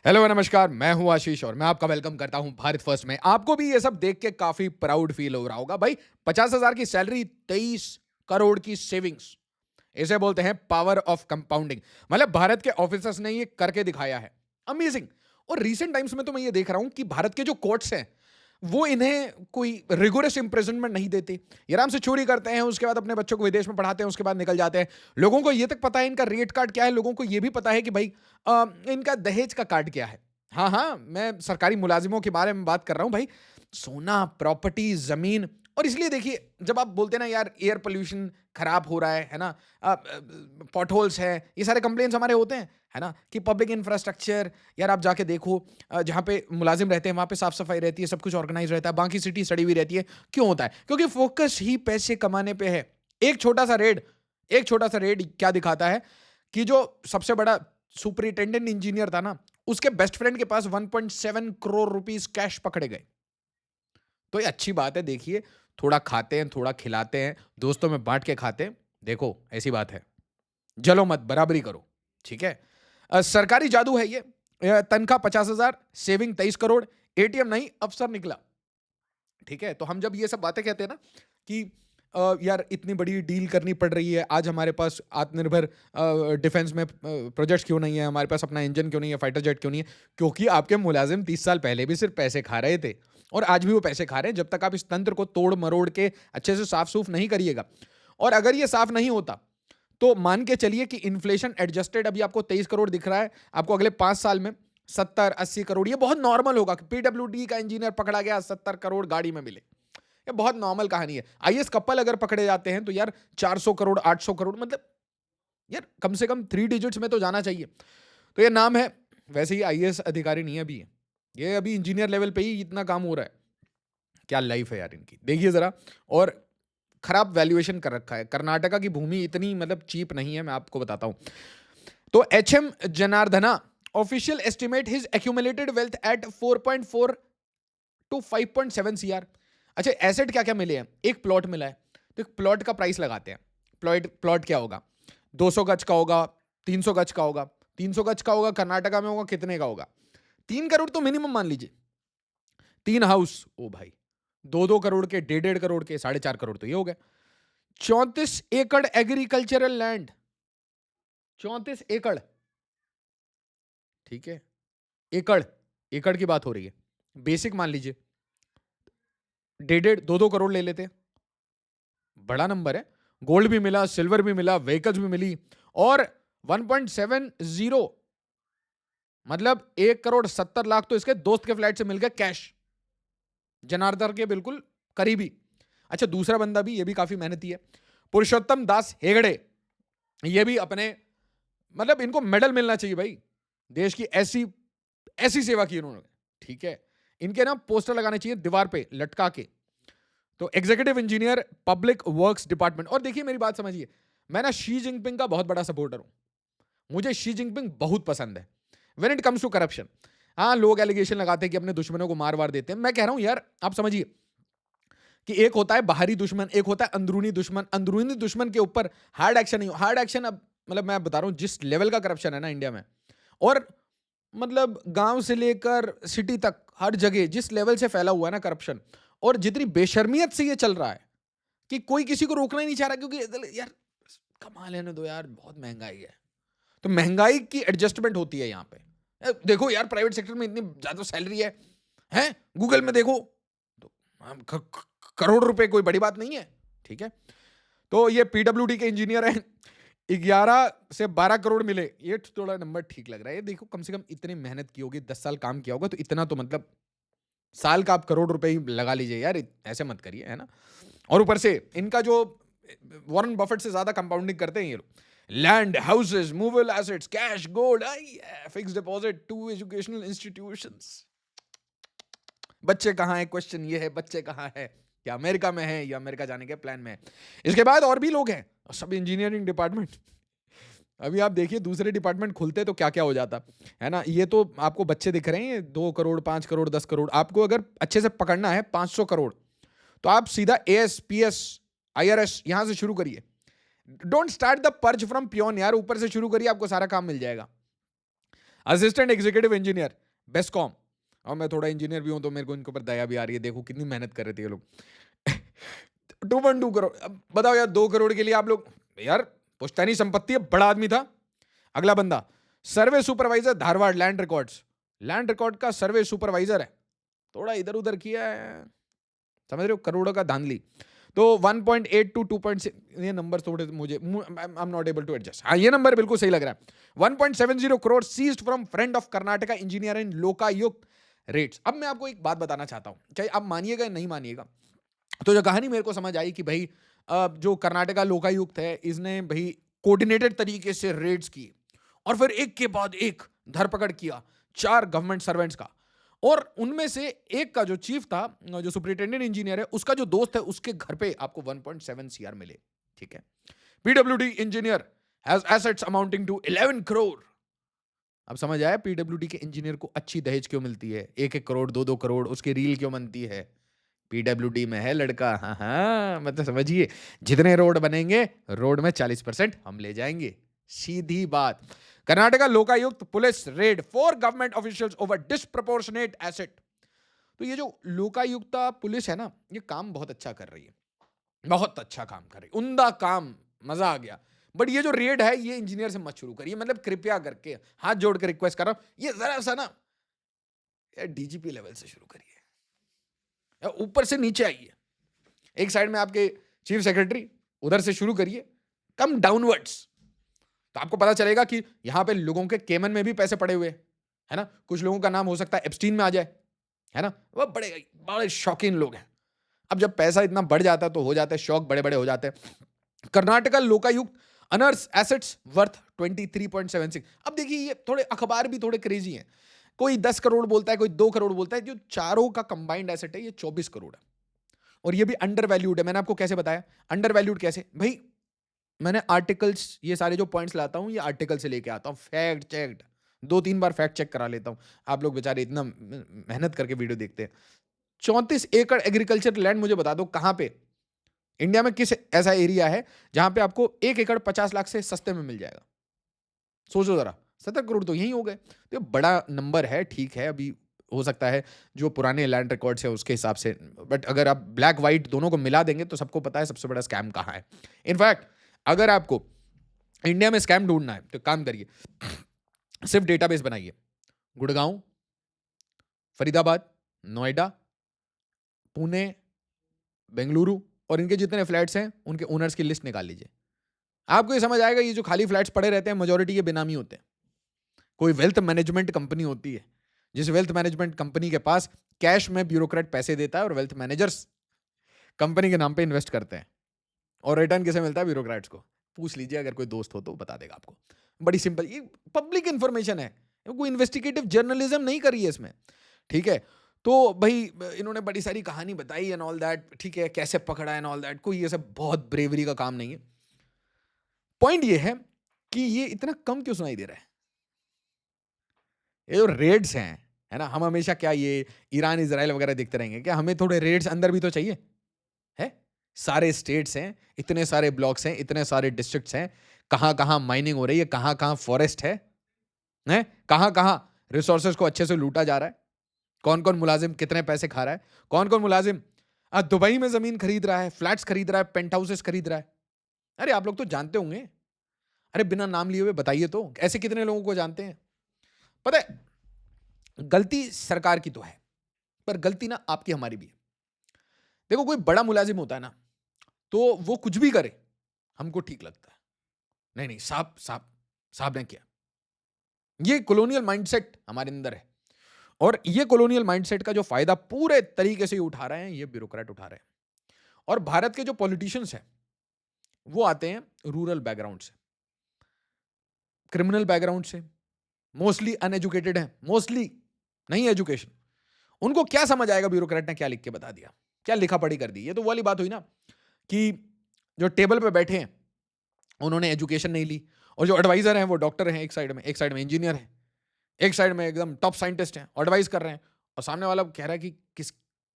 Hello नमस्कार, मैं हूं आशीष और मैं आपका वेलकम करता हूं भारत फर्स्ट में। आपको भी ये सब देख के काफी प्राउड फील हो रहा होगा भाई। 50,000 की सैलरी, 23 करोड़ की सेविंग्स, इसे बोलते हैं पावर ऑफ कंपाउंडिंग। मतलब भारत के ऑफिसर्स ने ये करके दिखाया है। अमेजिंग। और रीसेंट टाइम्स में तो मैं ये देख रहा हूं कि भारत के जो कोर्ट्स हैं वो इन्हें कोई रिगोरस इंप्रिजनमेंट नहीं देते। ये आराम से चोरी करते हैं, उसके बाद अपने बच्चों को विदेश में पढ़ाते हैं, उसके बाद निकल जाते हैं। लोगों को ये तक पता है इनका रेट कार्ड क्या है, लोगों को ये भी पता है कि भाई इनका दहेज का कार्ड क्या है। हाँ हाँ, मैं सरकारी मुलाजिमों के बारे में बात कर रहा हूं भाई। सोना, प्रॉपर्टी, जमीन। और इसलिए देखिए, जब आप बोलते हैं ना यार एयर पोल्यूशन खराब हो रहा है ना, पॉटहोल्स है, ये सारे कंप्लेन्स हमारे होते हैं, है ना, कि पब्लिक इंफ्रास्ट्रक्चर, यार आप जाके देखो, जहाँ पे मुलाजिम रहते हैं वहाँ पे साफ सफाई रहती है, सब कुछ ऑर्गेनाइज रहता है, बाकी सिटी सड़ी हुई रहती है। क्यों होता है? क्योंकि फोकस ही पैसे कमाने पे है। एक छोटा सा रेड एक छोटा सा रेड क्या दिखाता है कि जो सबसे बड़ा सुपरिटेंडेंट इंजीनियर था ना, उसके बेस्ट फ्रेंड के पास 1.7 करोड़ रुपीस कैश पकड़े गए। तो ये अच्छी बात है। देखिए, थोड़ा खाते हैं, थोड़ा खिलाते हैं, दोस्तों में बांट के खाते हैं। देखो, ऐसी बात है, जलो मत, बराबरी करो। ठीक है। सरकारी जादू है ये। तनख्वाह 50,000, सेविंग 23 करोड़, एटीएम नहीं अफसर निकला। ठीक है। तो हम जब ये सब बातें कहते हैं ना कि यार इतनी बड़ी डील करनी पड़ रही है, आज हमारे पास आत्मनिर्भर डिफेंस में प्रोजेक्ट्स क्यों नहीं है, हमारे पास अपना इंजन क्यों नहीं है, फाइटर जेट क्यों नहीं है? क्योंकि आपके मुलाजिम 30 साल पहले भी सिर्फ पैसे खा रहे थे और आज भी वो पैसे खा रहे हैं। जब तक आप इस तंत्र को तोड़ मरोड़ के अच्छे से साफ सूफ नहीं करिएगा, और अगर ये साफ नहीं होता तो मान के चलिए कि इन्फ्लेशन एडजस्टेड अभी आपको 23 करोड़ दिख रहा है, आपको अगले 5 साल में 70-80 करोड़, ये बहुत नॉर्मल होगा कि पीडब्ल्यूडी का इंजीनियर पकड़ा गया, 70 करोड़ गाड़ी में मिले। ये बहुत नॉर्मल कहानी है। आईएएस कपल अगर पकड़े जाते हैं तो यार 400 करोड़, 800 करोड़, मतलब यार कम से कम 3 डिजिट्स में तो जाना चाहिए। तो ये नाम है, वैसे ही आईएएस अधिकारी नहीं है अभी ये अभी इंजीनियर लेवल पे ही इतना काम हो रहा है। क्या लाइफ है यार इनकी, देखिए जरा। और खराब वैल्यूएशन कर रखा है। कर्नाटका की भूमि इतनी मतलब चीप नहीं है, मैं आपको बताता हूं। तो HM Janardhana official estimate his accumulated wealth at 4.4 to 5.7 CR. अच्छा, एसेट क्या क्या मिले हैं? एक प्लॉट मिला है, तो एक प्लॉट का प्राइस लगाते हैं। प्लॉट क्या होगा? 200 गज का होगा, 300 गज का होगा। 300 गज का होगा, कर्नाटका में होगा, कितने का होगा? 3 करोड़ तो मिनिमम मान लीजिए। 3 हाउस, ओ भाई, 2-2 करोड़ के, 1.5-1.5 करोड़ के, 4.5 करोड़ तो ये हो गए। 34 एकड़ एग्रीकल्चरल लैंड, 34 एकड़। ठीक है। एकड़, एकड़ की बात हो रही है। बेसिक मान लीजिए 1.5-2-2 करोड़ ले लेते हैं, बड़ा नंबर है। गोल्ड भी मिला, सिल्वर भी मिला, व्हीकल्स भी मिली, और 1.70, मतलब 1,70,00,000 तो इसके दोस्त के फ्लैट से मिल गए कैश, जनार्दन के बिल्कुल करीबी। अच्छा, दूसरा बंदा भी, ये भी काफी मेहनती है, पुरुषोत्तम दास हेगड़े। ये भी अपने, मतलब इनको मेडल मिलना चाहिए भाई, देश की ऐसी ऐसी सेवा की इन्होंने। ठीक है। इनके ना पोस्टर लगाने चाहिए दीवार पे लटका के। तो executive engineer, public works department. और देखिए मेरी बात समझिए, मैं ना शी जिनपिंग का बहुत बड़ा सपोर्टर हूं। मुझे शी जिनपिंग बहुत पसंद है when it comes to corruption. हाँ, लोग एलिगेशन लगाते हैं कि अपने दुश्मनों को मार वार देते हैं। मैं कह रहा हूं यार, आप समझिए कि एक होता है बाहरी दुश्मन, एक होता है अंदरूनी दुश्मन। अंदरूनी दुश्मन के ऊपर हार्ड एक्शन नहीं, हार्ड एक्शन अब मतलब मैं बता रहा हूं जिस लेवल का करप्शन है ना इंडिया में, और मतलब गांव से लेकर सिटी तक हर जगह जिस लेवल से फैला हुआ है ना करप्शन, और जितनी बेशर्मियत से ये चल रहा है कि कोई किसी को रोकना ही नहीं चाह रहा, क्योंकि यार कमा लेने दो यार, बहुत महंगाई है। तो महंगाई की एडजस्टमेंट होती है यहाँ पे। देखो यार, प्राइवेट सेक्टर में इतनी ज्यादा सैलरी है, गूगल में देखो तो करोड़ रुपए कोई बड़ी बात नहीं है। ठीक है। तो ये पीडब्ल्यूडी के इंजीनियर हैं, 11 से 12 करोड़ मिले, ये थोड़ा नंबर ठीक लग रहा है। ये देखो, कम से कम इतनी मेहनत की होगी, 10 साल काम किया होगा, तो इतना तो मतलब साल का आप करोड़ रुपए ही लगा लीजिए यार, ऐसे मत करिए, है ना। और ऊपर से इनका जो वॉरेन बफेट से ज्यादा कंपाउंडिंग करते हैं ये लोग। Land, houses, movable assets, cash, gold, fix deposit, 2 educational institutions. बच्चे कहाँ हैं? क्वेश्चन ये है, बच्चे कहाँ है? क्या अमेरिका में है या अमेरिका जाने के प्लान में है? इसके बाद और भी लोग हैं, सब इंजीनियरिंग डिपार्टमेंट। अभी आप देखिए दूसरे डिपार्टमेंट खुलते तो क्या क्या हो जाता, है ना। ये तो आपको बच्चे दिख रहे हैं, 2 करोड़, 5 करोड़, 10 करोड़। आपको अगर अच्छे से पकड़ना है 500 करोड़, तो आप सीधा एएस, पीएस, आईआरएस यहां से शुरू करिए। Don't start the purge from peon यार, ऊपर से शुरू करिए, आपको सारा काम मिल जाएगा। Assistant executive engineer BESCOM. और मैं थोड़ा इंजीनियर भी हूं तो मेरे को इनके ऊपर दया भी आ रही है, देखो कितनी मेहनत कर रहे थे ये लोग। 2.2 करोड़। अब बताओ यार, 2 करोड़ के लिए आप लोग, यार पुश्तैनी संपत्ति है, बड़ा आदमी था। अगला बंदा survey supervisor Dharwad land records. Land record का सर्वे सुपरवाइजर है, थोड़ा इधर उधर किया है, समझ रहे हो, करोड़ों का धांधली। तो 1.8 टू 2.6, ये नंबर थोड़े मुझे, I am not able to adjust. हाँ ये नंबर बिल्कुल सही लग रहा है। 1.70 crore seized from friend of Karnataka engineer in Lokayukta raids. अब मैं आपको एक बात बताना चाहता हूं, चाहे आप मानिएगा या नहीं मानिएगा। तो जो कहानी मेरे को समझ आई कि भाई जो कर्नाटका लोकायुक्त है, इसने भाई कोऑर्डिनेटेड तरीके से रेड्स की और फिर एक के बाद एक धरपकड़ किया 4 गवर्नमेंट सर्वेंट्स का। और उनमें से एक का जो चीफ था, जो सुपरिटेंडेंट इंजीनियर है, उसका जो दोस्त है, उसके घर पे आपको 1.7 सीआर मिले। ठीक है, PWD engineer has assets amounting to 11 crore. अब समझ आया पीडब्ल्यूडी के इंजीनियर को अच्छी दहेज क्यों मिलती है, 1-1 करोड़ 2-2 करोड़ उसकी रील क्यों बनती है। पीडब्ल्यूडी में है लड़का। हाँ हाँ, मतलब समझिए, जितने रोड बनेंगे रोड में 40% हम ले जाएंगे, सीधी बात। Karnataka Lokayukta police red 4 government officials over disproportionate asset. तो ये जो लोकायुक्ता पुलिस है ना, ये काम बहुत अच्छा कर रही है, बहुत अच्छा काम कर रही है, उम्दा काम, मजा आ गया। बट ये जो रेड है, ये इंजीनियर से मत शुरू करिए, मतलब कृपया करके हाथ जोड़ के रिक्वेस्ट कर रहा हूं, ये जरा सा ना डीजीपी लेवल से शुरू करिए, ऊपर से नीचे आइए। एक साइड में आपके चीफ सेक्रेटरी, उधर से शुरू करिए, कम डाउनवर्ड्स। तो आपको पता चलेगा कि यहां पे लोगों के केमन में भी पैसे पड़े हुए है ना, कुछ लोगों का नाम हो सकता है एप्स्टीन में आ जाए, है ना, वो बड़े बड़े शौकीन लोग हैं। अब जब पैसा इतना बढ़ जाता है तो हो जाते हैं शौक, बड़े बड़े हो जाते हैं। Karnataka Lokayukta honours assets worth 23.76। अब देखिए ये थोड़े अखबार भी थोड़े क्रेजी हैं, कोई 10 करोड़ बोलता है, कोई 2 करोड़ बोलता है, जो चारों का कंबाइंड एसेट है ये 24 करोड़ है। और ये भी अंडर वैल्यूड है। मैंने आपको कैसे बताया अंडर वैल्यूड कैसे, भाई मैंने आर्टिकल्स, ये सारे जो पॉइंट्स लाता हूं ये आर्टिकल से लेके आता हूं, फैक्ट चेक्ड, 2-3 बार फैक्ट चेक करा लेता हूं। आप लोग बेचारे इतना मेहनत करके वीडियो देखते हैं। 34 एकड़ एग्रीकल्चर लैंड, मुझे बता दो कहां पे इंडिया में किस ऐसा एरिया है जहां पे आपको 1 एकड़ 50 लाख से सस्ते में मिल जाएगा। सोचो जरा, 70 करोड़ तो यही हो गए। तो बड़ा नंबर है, ठीक है, अभी हो सकता है जो पुराने लैंड रिकॉर्ड्स है उसके हिसाब से, बट अगर आप ब्लैक व्हाइट दोनों को मिला देंगे तो सबको पता है सबसे बड़ा स्कैम कहां है। इनफैक्ट अगर आपको इंडिया में स्कैम ढूंढना है तो काम करिए, सिर्फ डेटाबेस बनाइए, गुड़गांव, फरीदाबाद, नोएडा, पुणे, बेंगलुरु और इनके जितने फ्लैट्स हैं उनके ओनर्स की लिस्ट निकाल लीजिए। आपको ये समझ आएगा ये जो खाली फ्लैट्स पड़े रहते हैं मेजॉरिटी ये बेनामी होते हैं। कोई वेल्थ मैनेजमेंट कंपनी होती है, जिस वेल्थ मैनेजमेंट कंपनी के पास कैश में ब्यूरोक्रेट पैसे देता है और वेल्थ मैनेजर्स कंपनी के नाम पे इन्वेस्ट करते हैं, और रिटर्न किसे मिलता है, ब्यूरोक्रेट्स को। पूछ लीजिए, अगर कोई दोस्त हो तो बता देगा आपको। बड़ी सिंपल, ये पब्लिक इंफॉर्मेशन है, कोई इन्वेस्टिगेटिव जर्नलिज्म नहीं करी है इसमें, ठीक है। तो भाई इन्होंने बड़ी सारी कहानी बताई एंड ऑल दैट, ठीक है, कैसे पकड़ा एंड ऑल दैट, कोई ये सब बहुत ब्रेवरी का काम नहीं है। पॉइंट ये है कि ये इतना कम क्यों सुनाई दे रहा है। ये जो रेड्स हैं, है ना, हम हमेशा क्या ये ईरान इजराइल वगैरह देखते रहेंगे क्या, हमें थोड़े रेड्स अंदर भी तो चाहिए, है। सारे स्टेट्स हैं, इतने सारे ब्लॉक्स हैं, इतने सारे डिस्ट्रिक्ट्स हैं, कहां कहां माइनिंग हो रही है, कहां कहां फॉरेस्ट है, कहां कहां रिसोर्सेज को अच्छे से लूटा जा रहा है, कौन कौन मुलाजिम कितने पैसे खा रहा है, कौन कौन मुलाजिम दुबई में जमीन खरीद रहा है, फ्लैट्स खरीद रहा है, पेंट हाउसेस खरीद रहा है। अरे आप लोग तो जानते होंगे, अरे बिना नाम लिए हुए बताइए तो, ऐसे कितने लोगों को जानते हैं। पता है गलती सरकार की तो है, पर गलती ना आपकी हमारी भी है। देखो कोई बड़ा मुलाजिम होता है ना, तो वो कुछ भी करे हमको ठीक लगता है, नहीं नहीं साहब साहब साहब ने किया। ये कॉलोनियल माइंडसेट हमारे अंदर है, और ये कॉलोनियल माइंडसेट का जो फायदा पूरे तरीके से उठा रहे हैं ये ब्यूरोक्रेट उठा रहे हैं। और भारत के जो पॉलिटिशियंस हैं वो आते हैं रूरल बैकग्राउंड से, क्रिमिनल बैकग्राउंड से, मोस्टली अनएजुकेटेड हैं, मोस्टली नहीं एजुकेशन। उनको क्या समझ आएगा ब्यूरोक्रेट ने क्या लिख के बता दिया, क्या लिखा पढ़ी कर दी। ये तो वाली बात हुई ना कि जो टेबल पे बैठे हैं उन्होंने एजुकेशन नहीं ली, और जो एडवाइजर हैं वो डॉक्टर हैं एक साइड में इंजीनियर है, एक साइड में एकदम टॉप साइंटिस्ट हैं, एडवाइस कर रहे हैं, और सामने वाला कह रहा है कि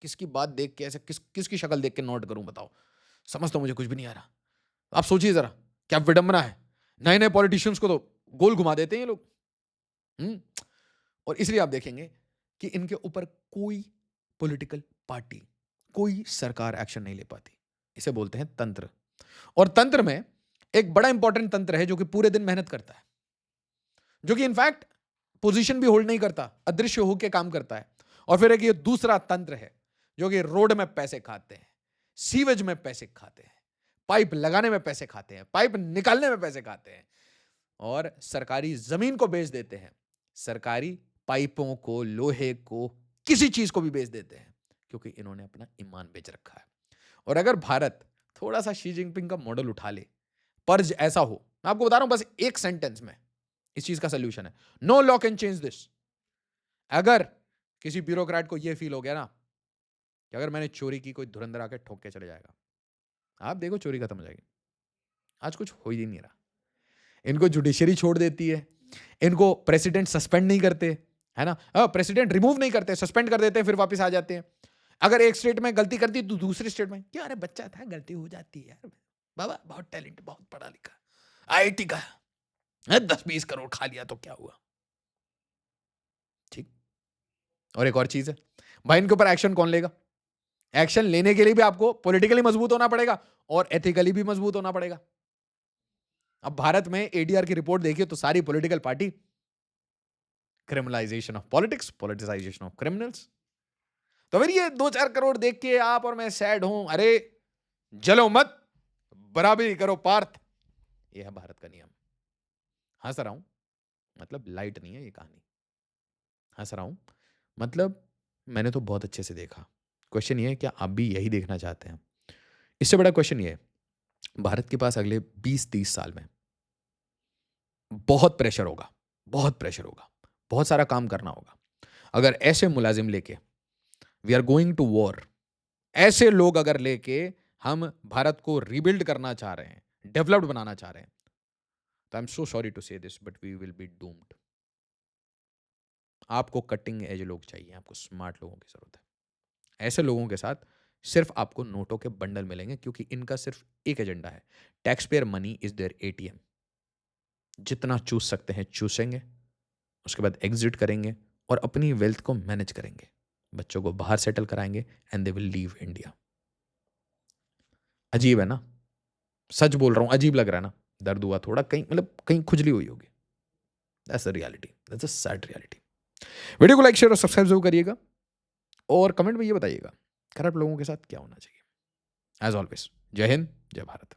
किसकी बात देख के ऐसे किसकी शक्ल देख के नोट करूं, बताओ, समझ तो मुझे कुछ भी नहीं आ रहा। आप सोचिए जरा क्या विडंबना है। नए नए पॉलिटिशियंस को तो गोल घुमा देते हैं ये लोग। और इसलिए आप देखेंगे कि इनके ऊपर कोई पॉलिटिकल पार्टी, कोई सरकार एक्शन नहीं ले पाती। इसे बोलते हैं तंत्र। और तंत्र में एक बड़ा इंपॉर्टेंट तंत्र है जो कि पूरे दिन मेहनत करता है, जो कि इनफैक्ट पोजीशन भी होल्ड नहीं करता, अदृश्य होकर काम करता है। और फिर एक ये दूसरा तंत्र है जो कि रोड में पैसे खाते हैं, सीवेज में पैसे खाते हैं, पाइप लगाने में पैसे खाते हैं, पाइप निकालने में पैसे खाते हैं, और सरकारी जमीन को बेच देते हैं, सरकारी पाइपों को, लोहे को, किसी चीज को भी बेच देते हैं, क्योंकि इन्होंने अपना ईमान बेच रखा है। और अगर भारत थोड़ा सा शी जिनपिंग का मॉडल उठा ले, पर्ज ऐसा हो, मैं आपको बता रहा हूं बस एक सेंटेंस में इस चीज का सोल्यूशन है। No law can change this. अगर किसी ब्यूरोक्रेट को यह फील हो गया ना कि अगर मैंने चोरी की, कोई धुरंधर आके ठोक के चले जाएगा, आप देखो चोरी खत्म हो जाएगी। आज कुछ हो ही नहीं रहा। इनको जुडिशरी छोड़ देती है, इनको प्रेसिडेंट सस्पेंड नहीं करते, है ना, प्रेसिडेंट रिमूव नहीं करते, सस्पेंड कर देते हैं, फिर वापस आ जाते हैं। अगर एक स्टेट में गलती करती तो दूसरे स्टेट में क्या, अरे बच्चा था, गलती हो जाती है यार, बाबा बहुत टैलेंट, बहुत पढ़ा लिखा, आईआईटी का 10-20 करोड़ खा लिया तो क्या हुआ। ठीक। और एक और चीज है भाई, इनके ऊपर एक्शन कौन लेगा? एक्शन लेने के लिए भी आपको पॉलिटिकली मजबूत होना पड़ेगा और एथिकली भी मजबूत होना पड़ेगा। अब भारत में एडीआर की रिपोर्ट देखिए तो सारी political party, criminalisation of politics, politicisation of criminals. तो फिर ये 2-4 करोड़ देख के आप और मैं सैड हूं, अरे जलो मत, बराबरी करो पार्थ। ये है भारत का नियम। हंस रहा हूं मतलब लाइट नहीं है ये कहानी, हंस रहा हूं मतलब मैंने तो बहुत अच्छे से देखा। क्वेश्चन ये है क्या आप भी यही देखना चाहते हैं? इससे बड़ा क्वेश्चन ये है, भारत के पास अगले 20-30 साल में बहुत प्रेशर होगा, बहुत प्रेशर होगा, बहुत सारा काम करना होगा। अगर ऐसे मुलाजिम लेके we are going to war, ऐसे लोग अगर लेके हम भारत को रीबिल्ड करना चाह रहे हैं, डेवलप्ड बनाना चाह रहे हैं, तो I am so sorry to say this but we will be doomed. आपको कटिंग एज लोग चाहिए, आपको स्मार्ट लोगों की जरूरत है। ऐसे लोगों के साथ सिर्फ आपको नोटों के बंडल मिलेंगे, क्योंकि इनका सिर्फ एक एजेंडा है, tax payer money is their ATM. जितना चूस सकते हैं चूसेंगे, उसके बाद एग्जिट करेंगे और अपनी वेल्थ को मैनेज करेंगे, बच्चों को बाहर सेटल कराएंगे and they will leave India. अजीब है ना? सच बोल रहा हूं, अजीब लग रहा है ना? दर्द हुआ थोड़ा, कहीं मतलब कहीं खुजली हुई होगी। That's the reality, that's a sad reality. Video को लाइक शेयर और सब्सक्राइब जरूर करिएगा और कमेंट में ये बताइएगा खराब लोगों के साथ क्या होना चाहिए। एज ऑलवेज, जय हिंद, जय भारत।